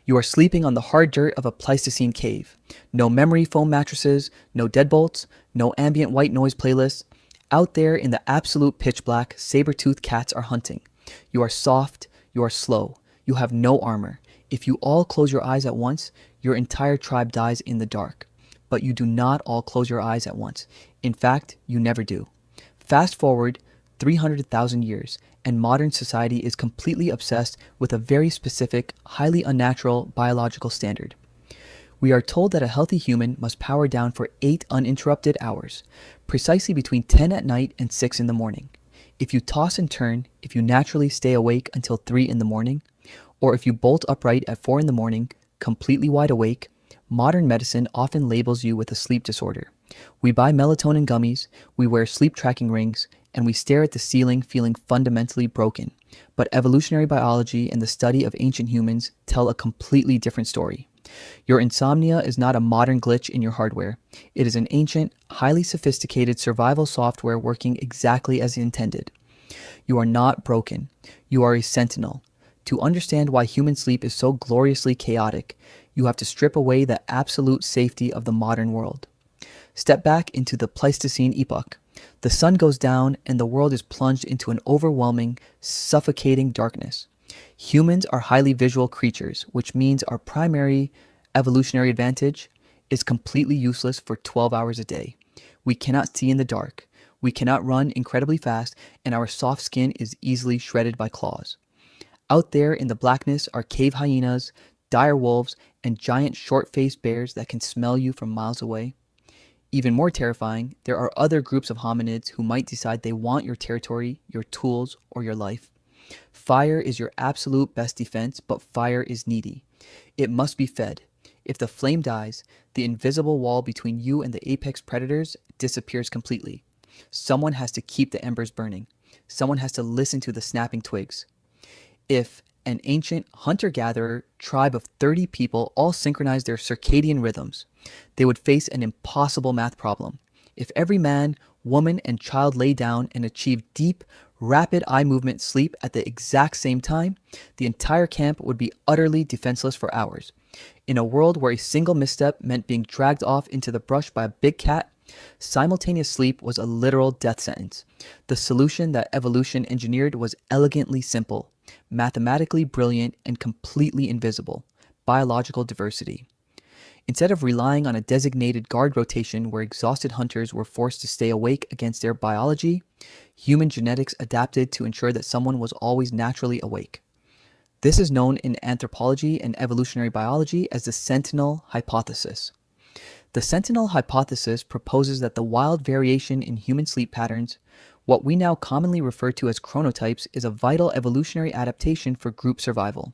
You are sleeping on the hard dirt of a Pleistocene cave. No memory foam mattresses, no deadbolts, no ambient white noise playlists. Out there in the absolute pitch black, saber-toothed cats are hunting. You are soft, you are slow, you have no armor. If you all close your eyes at once, your entire tribe dies in the dark. But you do not all close your eyes at once. In fact, you never do. Fast forward 300,000 years, and modern society is completely obsessed with a very specific, highly unnatural biological standard. We are told that a healthy human must power down for 8 uninterrupted hours, precisely between 10 at night and 6 in the morning. If you toss and turn, if you naturally stay awake until 3 in the morning, or if you bolt upright at 4 in the morning, completely wide awake, modern medicine often labels you with a sleep disorder. We buy melatonin gummies, we wear sleep tracking rings, and we stare at the ceiling feeling fundamentally broken. But evolutionary biology and the study of ancient humans tell a completely different story. Your insomnia is not a modern glitch in your hardware. It is an ancient, highly sophisticated survival software working exactly as intended. You are not broken. You are a sentinel. To understand why human sleep is so gloriously chaotic, you have to strip away the absolute safety of the modern world. Step back into the Pleistocene epoch. The sun goes down and the world is plunged into an overwhelming, suffocating darkness. Humans are highly visual creatures, which means our primary evolutionary advantage is completely useless for 12 hours a day. We cannot see in the dark, we cannot run incredibly fast, and our soft skin is easily shredded by claws. Out there in the blackness are cave hyenas, dire wolves, and giant short-faced bears that can smell you from miles away. Even more terrifying, there are other groups of hominids who might decide they want your territory, your tools, or your life. Fire is your absolute best defense, but fire is needy. It must be fed. If the flame dies, the invisible wall between you and the apex predators disappears completely. Someone has to keep the embers burning. Someone has to listen to the snapping twigs. If an ancient hunter-gatherer tribe of 30 people all synchronized their circadian rhythms, they would face an impossible math problem. If every man, woman, and child lay down and achieved deep, rapid eye movement sleep at the exact same time, the entire camp would be utterly defenseless for hours. In a world where a single misstep meant being dragged off into the brush by a big cat, simultaneous sleep was a literal death sentence. The solution that evolution engineered was elegantly simple, mathematically brilliant, and completely invisible: biological diversity. Instead of relying on a designated guard rotation where exhausted hunters were forced to stay awake against their biology, human genetics adapted to ensure that someone was always naturally awake. This is known in anthropology and evolutionary biology as the sentinel hypothesis. The sentinel hypothesis proposes that the wild variation in human sleep patterns, what we now commonly refer to as chronotypes, is a vital evolutionary adaptation for group survival.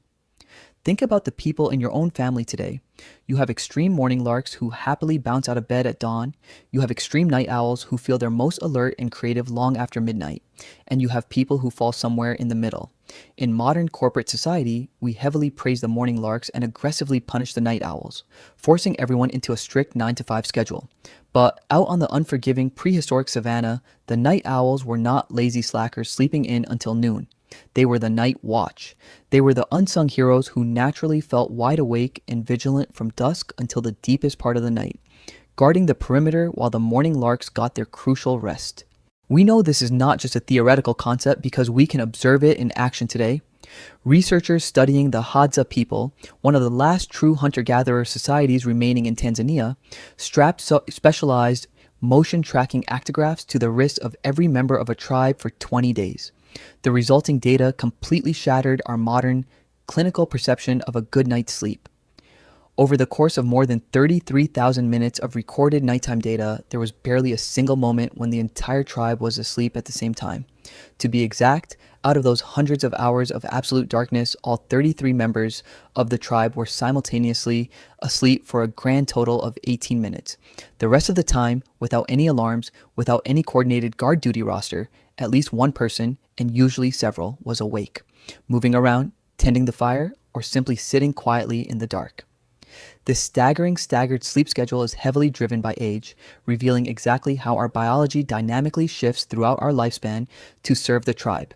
Think about the people in your own family today. You have extreme morning larks who happily bounce out of bed at dawn. You have extreme night owls who feel their most alert and creative long after midnight. And you have people who fall somewhere in the middle. In modern corporate society, we heavily praise the morning larks and aggressively punish the night owls, forcing everyone into a strict 9-to-5 schedule. But out on the unforgiving prehistoric savanna, the night owls were not lazy slackers sleeping in until noon. They were the night watch. They were the unsung heroes who naturally felt wide awake and vigilant from dusk until the deepest part of the night, guarding the perimeter while the morning larks got their crucial rest. We know this is not just a theoretical concept because we can observe it in action today. Researchers studying the Hadza people, one of the last true hunter-gatherer societies remaining in Tanzania, strapped specialized motion tracking actigraphs to the wrists of every member of a tribe for 20 days. The resulting data completely shattered our modern clinical perception of a good night's sleep. Over the course of more than 33,000 minutes of recorded nighttime data, there was barely a single moment when the entire tribe was asleep at the same time. To be exact, out of those hundreds of hours of absolute darkness, all 33 members of the tribe were simultaneously asleep for a grand total of 18 minutes. The rest of the time, without any alarms, without any coordinated guard duty roster, at least one person, and usually several, was awake, moving around, tending the fire, or simply sitting quietly in the dark. This staggered sleep schedule is heavily driven by age, revealing exactly how our biology dynamically shifts throughout our lifespan to serve the tribe.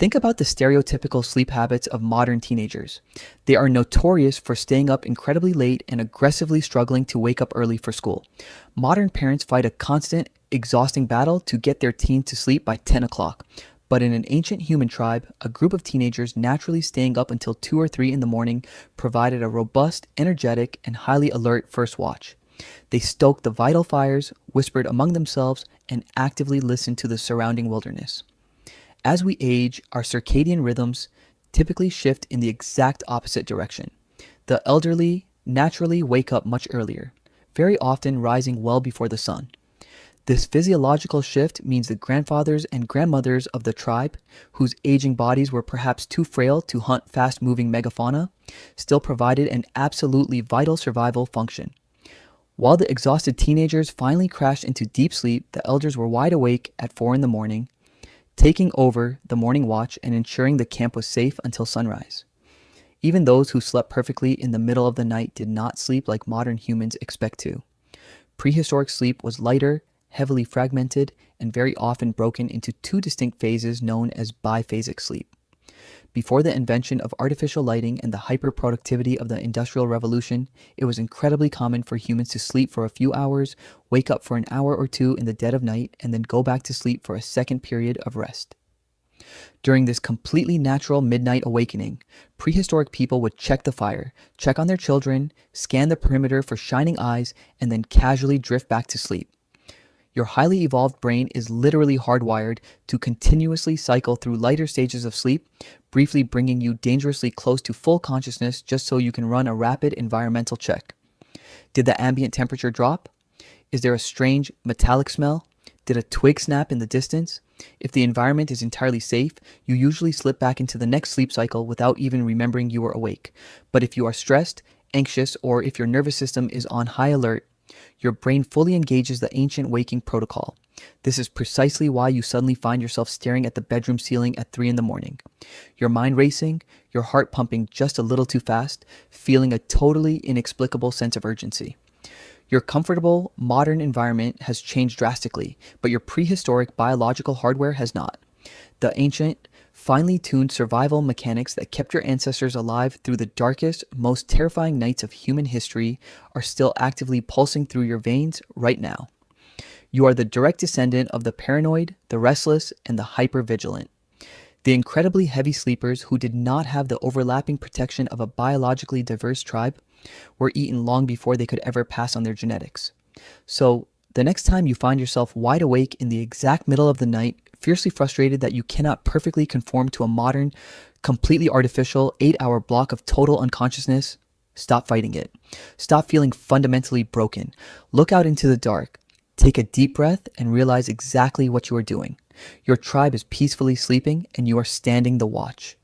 Think about the stereotypical sleep habits of modern teenagers. They are notorious for staying up incredibly late and aggressively struggling to wake up early for school. Modern parents fight a constant, exhausting battle to get their teen to sleep by 10 o'clock. But in an ancient human tribe, a group of teenagers naturally staying up until 2 or 3 in the morning provided a robust, energetic, and highly alert first watch. They stoked the vital fires, whispered among themselves, and actively listened to the surrounding wilderness. As we age, our circadian rhythms typically shift in the exact opposite direction. The elderly naturally wake up much earlier, very often rising well before the sun. This physiological shift means the grandfathers and grandmothers of the tribe, whose aging bodies were perhaps too frail to hunt fast-moving megafauna, still provided an absolutely vital survival function. While the exhausted teenagers finally crashed into deep sleep, the elders were wide awake at 4 in the morning, taking over the morning watch and ensuring the camp was safe until sunrise. Even those who slept perfectly in the middle of the night did not sleep like modern humans expect to. Prehistoric sleep was lighter, heavily fragmented, and very often broken into two distinct phases known as biphasic sleep. Before the invention of artificial lighting and the hyper-productivity of the Industrial Revolution, it was incredibly common for humans to sleep for a few hours, wake up for an hour or two in the dead of night, and then go back to sleep for a second period of rest. During this completely natural midnight awakening, prehistoric people would check the fire, check on their children, scan the perimeter for shining eyes, and then casually drift back to sleep. Your highly evolved brain is literally hardwired to continuously cycle through lighter stages of sleep, briefly bringing you dangerously close to full consciousness just so you can run a rapid environmental check. Did the ambient temperature drop? Is there a strange metallic smell? Did a twig snap in the distance? If the environment is entirely safe, you usually slip back into the next sleep cycle without even remembering you were awake. But if you are stressed, anxious, or if your nervous system is on high alert, your brain fully engages the ancient waking protocol. This is precisely why you suddenly find yourself staring at the bedroom ceiling at 3 in the morning. Your mind racing, your heart pumping just a little too fast, feeling a totally inexplicable sense of urgency. Your comfortable, modern environment has changed drastically, but your prehistoric biological hardware has not. The ancient, finely tuned survival mechanics that kept your ancestors alive through the darkest, most terrifying nights of human history are still actively pulsing through your veins right now. You are the direct descendant of the paranoid, the restless, and the hyper-vigilant. The incredibly heavy sleepers who did not have the overlapping protection of a biologically diverse tribe were eaten long before they could ever pass on their genetics. So, the next time you find yourself wide awake in the exact middle of the night, fiercely frustrated that you cannot perfectly conform to a modern, completely artificial 8-hour block of total unconsciousness, stop fighting it. Stop feeling fundamentally broken. Look out into the dark. Take a deep breath and realize exactly what you are doing. Your tribe is peacefully sleeping and you are standing the watch.